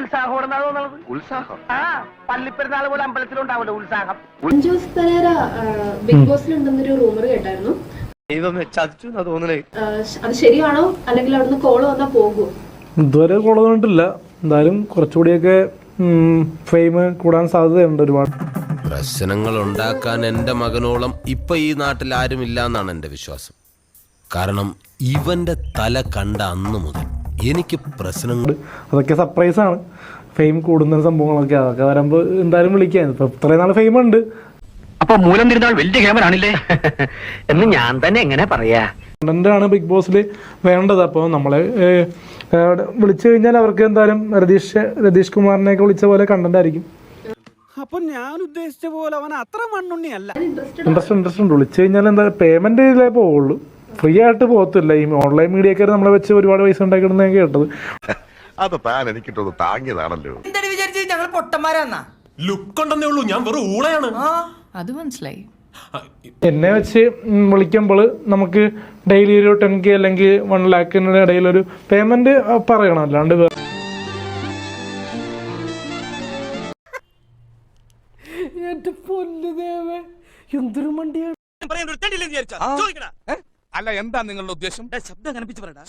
ഉത്സാഹം ഉത്സാഹം ആ പള്ളിപ്പെരുന്നാൾ പോലെ അമ്പലത്തിലുണ്ടാവല്ലോ ഉത്സാഹം. ജോസ് പെരേര ബിഗ് ബോസിലുണ്ടെന്നൊരു റൂമർ കേട്ടായിരുന്നു. ദൈവമേ ചതിച്ചു എന്നാ തോന്നണേ. അത് ശരിയാണോ അല്ലെങ്കിൽ അവിടുന്ന് കോള് വന്നാ പോകുമോ? ഇതുവരെ കോള് വന്നിട്ടില്ല. എന്തായാലും കുറച്ചുകൂടിയൊക്കെ ഫെയിം കൂടാൻ സാധ്യതയുണ്ട് ഒരുപാട്. പ്രശ്നങ്ങൾ ഉണ്ടാക്കാൻ എൻ്റെ മകനോളം ഇപ്പൊ ഈ നാട്ടിൽ ആരുമില്ല എന്നാണ് എൻ്റെ വിശ്വാസം. കാരണം ഇവന്റെ തല കണ്ട അന്ന് മുതൽ എനിക്ക് പ്രശ്നങ്ങൾ. അതൊക്കെ സർപ്രൈസാണ്. ഫെയിം കൂടുന്ന സംഭവങ്ങളൊക്കെ അതൊക്കെ വരുമ്പോൾ എന്തായാലും വിളിക്കാൻ. ഇപ്പൊ ഇത്രയും നാൾ ഫെയിം ഉണ്ട്. അപ്പൊ മൂലം തിരുന്നാൾ വലിയ ക്യാമറാണില്ലേ എന്ന് ഞാൻ തന്നെ എങ്ങനെ പറയാ. കണ്ടന്റ് ആണ് ബിഗ് ബോസിൽ വേണ്ടത്. അപ്പോൾ നമ്മളെ വിളിച്ചു കഴിഞ്ഞാൽ അവർക്ക് എന്തായാലും രതീഷ് കുമാറിനെയൊക്കെ വിളിച്ച പോലെ കണ്ടന്റ് ആയിരിക്കും. അപ്പൊ ഞാൻ ഉദ്ദേശിച്ച പോലെ അവൻ അത്ര മണ്ണുണ്ണിയല്ല. ഇൻട്രസ്റ്റ് ഉണ്ട്. വിളിച്ചു കഴിഞ്ഞാൽ എന്താ പേയ്മെന്റ് ഇതിലേ പോവുള്ളൂ. ഫ്രീ ആയിട്ട് പോകത്തില്ല. ഈ ഓൺലൈൻ മീഡിയക്കാർ നമ്മളെ വെച്ച് ഒരുപാട് പൈസ ഉണ്ടാക്കിയിടുന്ന കേട്ടത്. അത് താൻ എനിക്കിട്ടത് താങ്ങിയതാണല്ലോ. ഞങ്ങൾ പൊട്ടന്മാരാന്നാ ലുക്ക് ഉണ്ടെന്നേ ഉള്ളൂ, ഞാൻ വെറും ഊളയാണ്. അത് മനസ്സിലായി. എന്നെ വെച്ച് വിളിക്കുമ്പോൾ നമുക്ക് ഡെയിലി ഒരു 10K അല്ലെങ്കിൽ 1 lakhന്റെ ഇടയിൽ ഒരു പേയ്മെന്റ് പറയണം. അല്ലാണ്ട് എന്റെ പൊന്നു ദേവേ, എന്തൊരു മണ്ടിയാണ്. അല്ല, എന്താ നിങ്ങളുടെ ഉദ്ദേശം? ശബ്ദം കനപ്പിച്ച് പറയടാ.